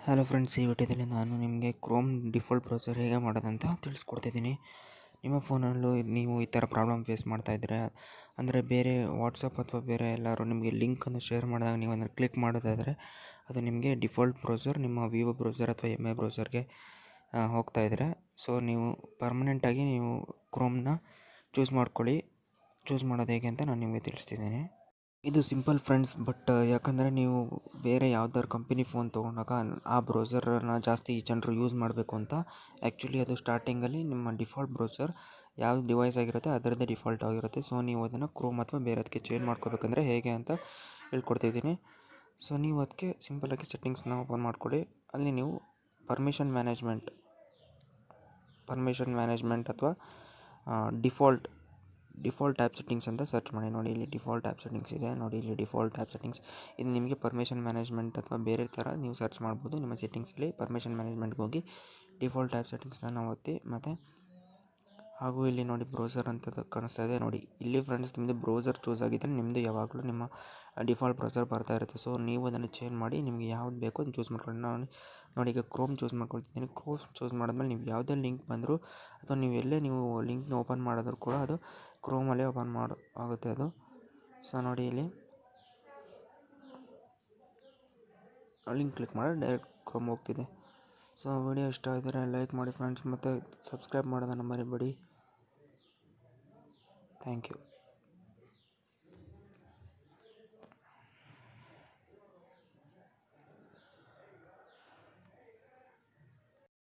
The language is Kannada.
ಹಲೋ ಫ್ರೆಂಡ್ಸ್, ಈ ವಿಡಿಯೋದಲ್ಲಿ ನಾನು ನಿಮಗೆ ಕ್ರೋಮ್ ಡಿಫಾಲ್ಟ್ ಬ್ರೌಸರ್ ಹೇಗೆ ಮಾಡೋದಂತ ತಿಳಿಸ್ಕೊಡ್ತಿದ್ದೀನಿ. ನಿಮ್ಮ ಫೋನಲ್ಲೂ ನೀವು ಈ ಥರ ಪ್ರಾಬ್ಲಮ್ ಫೇಸ್ ಮಾಡ್ತಾಯಿದ್ರೆ, ಅಂದರೆ ಬೇರೆ ವಾಟ್ಸಪ್ ಅಥವಾ ಬೇರೆ ಎಲ್ಲರೂ ನಿಮಗೆ ಲಿಂಕನ್ನು ಶೇರ್ ಮಾಡಿದಾಗ ನೀವು ಅದನ್ನು ಕ್ಲಿಕ್ ಮಾಡೋದಾದರೆ ಅದು ನಿಮಗೆ ಡಿಫಾಲ್ಟ್ ಬ್ರೌಸರ್ ನಿಮ್ಮ ವಿವೋ ಬ್ರೌಸರ್ ಅಥವಾ ಎಮ್ ಐ ಬ್ರೌಸರ್ಗೆ ಹೋಗ್ತಾಯಿದ್ರೆ, ಸೊ ನೀವು ಪರ್ಮನೆಂಟಾಗಿ ನೀವು ಕ್ರೋಮ್ನ ಚೂಸ್ ಮಾಡ್ಕೊಳ್ಳಿ. ಚೂಸ್ ಮಾಡೋದು ಹೇಗೆ ಅಂತ ನಾನು ನಿಮಗೆ ತಿಳಿಸ್ತಿದ್ದೀನಿ. ಇದು ಸಿಂಪಲ್ ಫ್ರೆಂಡ್ಸ್, ಬಟ್ ಯಾಕಂದರೆ ನೀವು ಬೇರೆ ಯಾವ್ದಾದ್ರು ಕಂಪನಿ ಫೋನ್ ತೊಗೊಂಡಾಗ ಆ ಬ್ರೌಸರನ್ನ ಜಾಸ್ತಿ ಜನರು ಯೂಸ್ ಮಾಡಬೇಕು ಅಂತ ಆ್ಯಕ್ಚುಲಿ ಅದು ಸ್ಟಾರ್ಟಿಂಗಲ್ಲಿ ನಿಮ್ಮ ಡಿಫಾಲ್ಟ್ ಬ್ರೌಸರ್ ಯಾವ ಡಿವೈಸ್ ಆಗಿರುತ್ತೆ ಅದರದ್ದೇ ಡಿಫಾಲ್ಟ್ ಆಗಿರುತ್ತೆ. ಸೊ ನೀವು ಅದನ್ನು ಕ್ರೋಮ್ ಅಥವಾ ಬೇರೆದಕ್ಕೆ ಚೇಂಜ್ ಮಾಡ್ಕೋಬೇಕಂದ್ರೆ ಹೇಗೆ ಅಂತ ಹೇಳ್ಕೊಡ್ತಿದ್ದೀನಿ. ಸೊ ನೀವು ಅದಕ್ಕೆ ಸಿಂಪಲಾಗಿ ಸೆಟ್ಟಿಂಗ್ಸ್ನ ಓಪನ್ ಮಾಡ್ಕೊಳ್ಳಿ. ಅಲ್ಲಿ ನೀವು ಪರ್ಮಿಷನ್ ಮ್ಯಾನೇಜ್ಮೆಂಟ್ ಅಥವಾ ಡಿಫಾಲ್ಟ್ ಆ್ಯಪ್ ಸೆಟ್ಟಿಂಗ್ಸ್ ಅಂತ ಸರ್ಚ್ ಮಾಡಿ. ನೋಡಿ, ಇಲ್ಲಿ ಡಿಫಾಲ್ಟ್ ಆ್ಯಪ್ ಸೆಟ್ಟಿಂಗ್ಸ್ ಇದೆ. ನೋಡಿ, ಇಲ್ಲಿ ಡಿಫಾಲ್ಟ್ ಆ್ಯಪ್ ಸೆಟ್ಟಿಂಗ್ಸ್ ಇದು ನಿಮಗೆ ಪರ್ಮಿಷನ್ ಮ್ಯಾನೇಜ್ಮೆಂಟ್ ಅಥವಾ ಬೇರೆ ಥರ ನೀವು ಸರ್ಚ್ ಮಾಡ್ಬೋದು. ನಿಮ್ಮ ಸೆಟ್ಟಿಂಗ್ಸಲ್ಲಿ ಪರ್ಮಿಷನ್ ಮ್ಯಾನೇಜ್ಮೆಂಟ್ಗೆ ಹೋಗಿ ಡಿಫಾಲ್ಟ್ ಆ್ಯಪ್ ಸೆಟ್ಟಿಂಗ್ಸ್ನ ಒತ್ತಿ, ಮತ್ತು ಹಾಗೂ ಇಲ್ಲಿ ನೋಡಿ ಬ್ರೌಸರ್ ಅಂತ ಕಾಣಿಸ್ತಾ ಇದೆ. ನೋಡಿ, ಇಲ್ಲಿ ಫ್ರೆಂಡ್ಸ್ ನಿಮ್ಮದು ಬ್ರೌಸರ್ ಚೂಸ್ ಆಗಿದ್ದರೆ ನಿಮ್ಮದು ಯಾವಾಗಲೂ ನಿಮ್ಮ ಡಿಫಾಲ್ಟ್ ಬ್ರೌಸರ್ ಬರ್ತಾ ಇರುತ್ತೆ. ಸೊ ನೀವು ಅದನ್ನು ಚೇಂಜ್ ಮಾಡಿ ನಿಮಗೆ ಯಾವ್ದು ಬೇಕೋ ಅದನ್ನು ಚೂಸ್ ಮಾಡ್ಕೊಳ್ಳಿ. ನೋಡಿ, ಈಗ ಕ್ರೋಮ್ ಚೂಸ್ ಮಾಡ್ಕೊಳ್ತಿದ್ದೀನಿ. ಕ್ರೋಮ್ ಚೂಸ್ ಮಾಡಿದ್ಮೇಲೆ ನೀವು ಯಾವುದೇ ಲಿಂಕ್ ಬಂದರೂ ಅಥವಾ ನೀವು ಎಲ್ಲೇ ನೀವು ಲಿಂಕ್ನ ಓಪನ್ ಮಾಡಿದ್ರು ಕೂಡ ಅದು ಕ್ರೋಮಲ್ಲೇ ಓಪನ್ ಆಗುತ್ತೆ ಅದು. ಸೊ ನೋಡಿ, ಇಲ್ಲಿ ಲಿಂಕ್ ಕ್ಲಿಕ್ ಮಾಡಿ ಡೈರೆಕ್ಟ್ ಕ್ರೋಮ್ ಹೋಗ್ತಿದೆ. ಸೊ ವಿಡಿಯೋ ಇಷ್ಟ ಆಗಿದ್ದರೆ ಲೈಕ್ ಮಾಡಿ ಫ್ರೆಂಡ್ಸ್, ಮತ್ತು ಸಬ್ಸ್ಕ್ರೈಬ್ ಮಾಡೋದನ್ನು ಮರಿಬೇಡಿ. Thank you.